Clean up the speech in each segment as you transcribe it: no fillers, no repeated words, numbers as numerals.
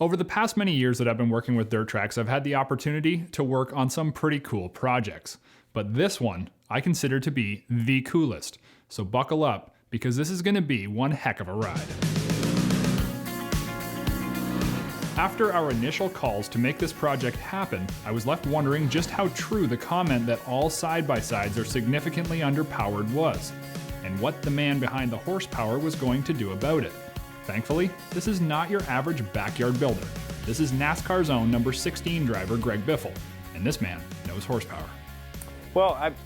Over the past many years that I've been working with dirt tracks, I've had the opportunity to work on some pretty cool projects. But this one I consider to be the coolest. So buckle up, because this is going to be one heck of a ride. After our initial calls to make this project happen, I was left wondering just how true the comment that all side-by-sides are significantly underpowered was, and what the man behind the horsepower was going to do about it. Thankfully, this is not your average backyard builder. This is NASCAR's own number 16 driver, Greg Biffle, and this man knows horsepower. Well, I've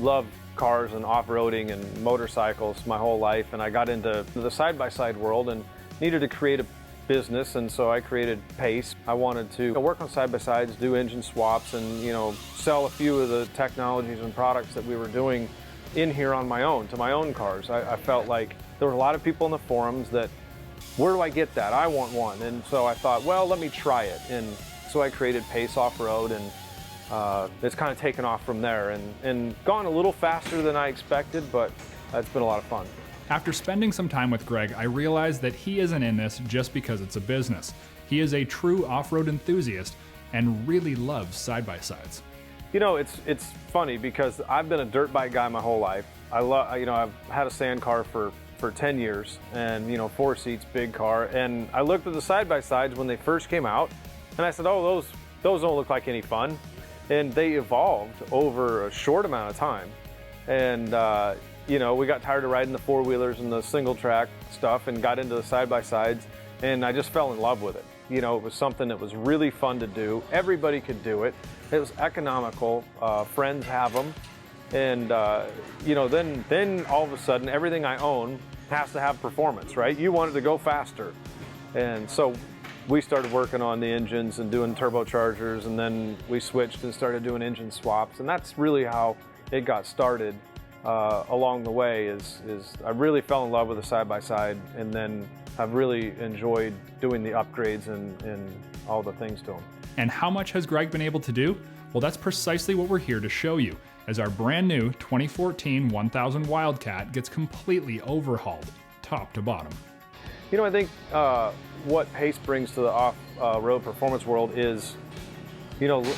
loved cars and off-roading and motorcycles my whole life, and I got into the side-by-side world and needed to create a business, and so I created Pace. I wanted to work on side-by-sides, do engine swaps, and sell a few of the technologies and products that we were doing in here on my own, to my own cars. I felt like there were a lot of people in the forums that, where do I get that? I want one. And so I thought, well, let me try it. And so I created Pace Off-Road, and it's kind of taken off from there and gone a little faster than I expected, but it's been a lot of fun. After spending some time with Greg, I realized that he isn't in this just because it's a business. He is a true off-road enthusiast and really loves side-by-sides. It's funny because I've been a dirt bike guy my whole life. I've had a sand car for 10 years and 4 seats, big car. And I looked at the side-by-sides when they first came out and I said, oh, those don't look like any fun. And they evolved over a short amount of time. And we got tired of riding the four-wheelers and the single track stuff and got into the side-by-sides, and I just fell in love with it. It was something that was really fun to do. Everybody could do it. It was economical. Friends have them. And then all of a sudden, everything I own has to have performance, right? You want it to go faster. And so we started working on the engines and doing turbochargers, and then we switched and started doing engine swaps, and that's really how it got started. Along the way is I really fell in love with the side-by-side, and then I've really enjoyed doing the upgrades and all the things to them. And how much has Greg been able to do? Well, that's precisely what we're here to show you, as our brand new 2014 1000 Wildcat gets completely overhauled, top to bottom. I think what Pace brings to the off-road performance world is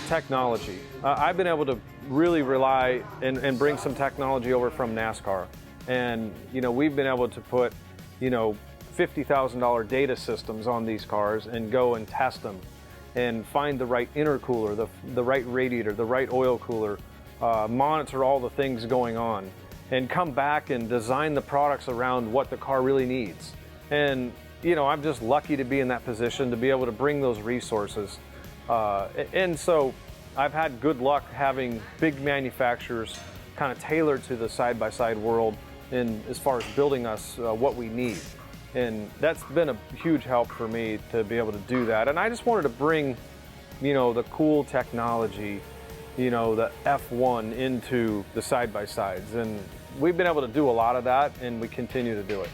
technology. I've been able to really rely and bring some technology over from NASCAR. And, we've been able to put, $50,000 data systems on these cars and go and test them and find the right intercooler, the right radiator, the right oil cooler, monitor all the things going on, and come back and design the products around what the car really needs. And, I'm just lucky to be in that position to be able to bring those resources. And so I've had good luck having big manufacturers kind of tailored to the side-by-side world as far as building us what we need. And that's been a huge help for me to be able to do that. And I just wanted to bring, the cool technology, the F1 into the side-by-sides. And we've been able to do a lot of that, and we continue to do it.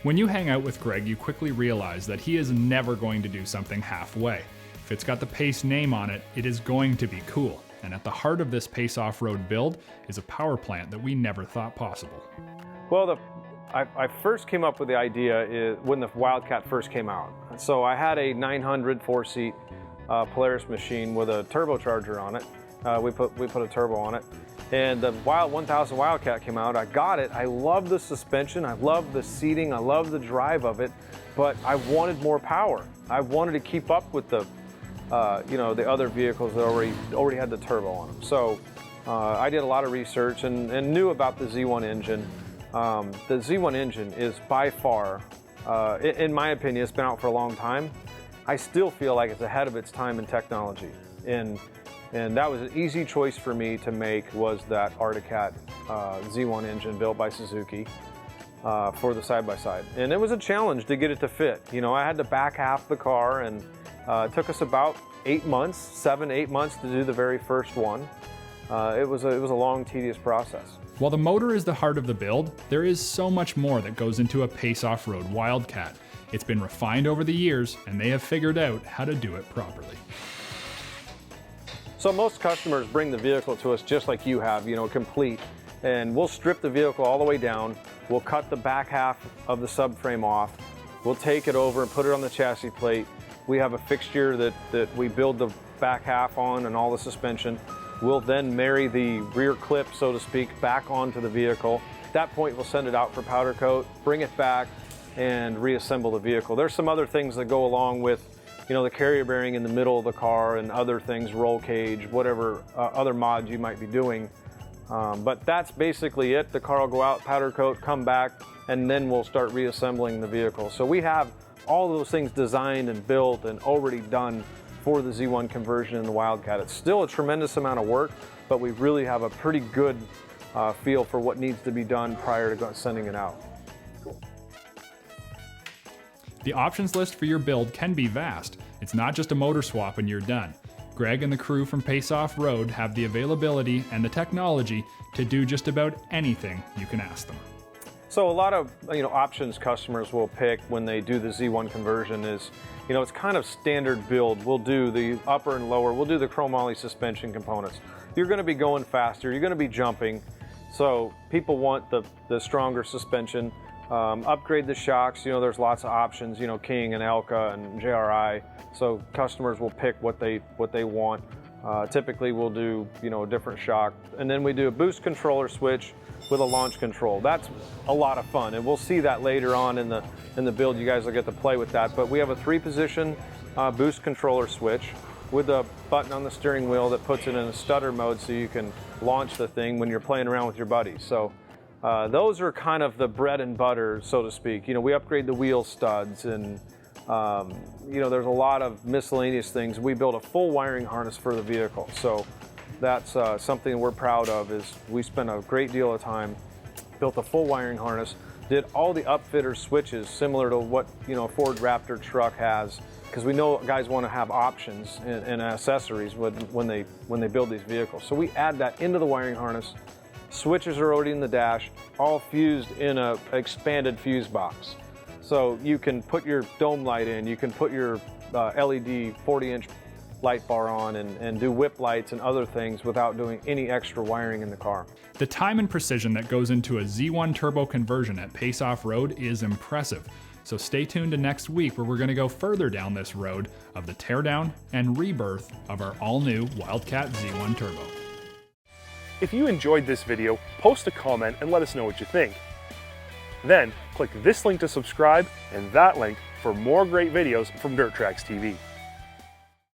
When you hang out with Greg, you quickly realize that he is never going to do something halfway. If it's got the Pace name on it, it is going to be cool. And at the heart of this Pace Off-Road build is a power plant that we never thought possible. Well, I first came up with the idea when the Wildcat first came out. So I had a 900 4-seat Polaris machine with a turbocharger on it. We put a turbo on it. And the 1000 Wildcat came out. I got it. I love the suspension. I love the seating. I love the drive of it. But I wanted more power. I wanted to keep up with the other vehicles that already had the turbo on them. So I did a lot of research and knew about the Z1 engine. The Z1 engine is by far, in my opinion, it's been out for a long time. I still feel like it's ahead of its time in technology. And that was an easy choice for me to make, was that Arctic Z1 engine built by Suzuki for the side-by-side. And it was a challenge to get it to fit. I had to back half the car, and it took us about 8 months, 7-8 months to do the very first one. It was a long, tedious process. While the motor is the heart of the build, there is so much more that goes into a Pace Off-Road Wildcat. It's been refined over the years, and they have figured out how to do it properly. So most customers bring the vehicle to us just like you have, complete. And we'll strip the vehicle all the way down. We'll cut the back half of the subframe off. We'll take it over and put it on the chassis plate. We have a fixture that we build the back half on and all the suspension. We'll then marry the rear clip, so to speak, back onto the vehicle. At that point, we'll send it out for powder coat, bring it back, and reassemble the vehicle. There's some other things that go along with, you know, the carrier bearing in the middle of the car and other things, roll cage, whatever other mods you might be doing. But that's basically it. The car will go out, powder coat, come back, and then we'll start reassembling the vehicle. So we have all those things designed and built and already done for the Z1 conversion in the Wildcat. It's still a tremendous amount of work, but we really have a pretty good feel for what needs to be done prior to sending it out. Cool. The options list for your build can be vast. It's not just a motor swap and you're done. Greg and the crew from Pace Offroad have the availability and the technology to do just about anything you can ask them. So a lot of options customers will pick when they do the Z1 conversion is, it's kind of standard build. We'll do the upper and lower, we'll do the chromoly suspension components. You're going to be going faster, you're going to be jumping, so people want the stronger suspension. Upgrade the shocks, there's lots of options, King and Elka and JRI, so customers will pick what they want. Typically we'll do a different shock, and then we do a boost controller switch with a launch control. That's a lot of fun, and we'll see that later on in the build. You guys will get to play with that, but we have a 3-position boost controller switch with a button on the steering wheel that puts it in a stutter mode so you can launch the thing when you're playing around with your buddies. So those are kind of the bread and butter, so to speak. We upgrade the wheel studs, and there's a lot of miscellaneous things. We build a full wiring harness for the vehicle, so that's something we're proud of. Is we spent a great deal of time, built a full wiring harness, did all the upfitter switches similar to what a Ford Raptor truck has, because we know guys want to have options and accessories when they build these vehicles. So we add that into the wiring harness. Switches are already in the dash, all fused in a expanded fuse box. So you can put your dome light in, you can put your LED 40-inch light bar on and do whip lights and other things without doing any extra wiring in the car. The time and precision that goes into a Z1 turbo conversion at Pace Offroad is impressive. So stay tuned to next week, where we're going to go further down this road of the teardown and rebirth of our all-new Wildcat Z1 Turbo. If you enjoyed this video, post a comment and let us know what you think. Then click this link to subscribe and that link for more great videos from Dirt Tracks TV.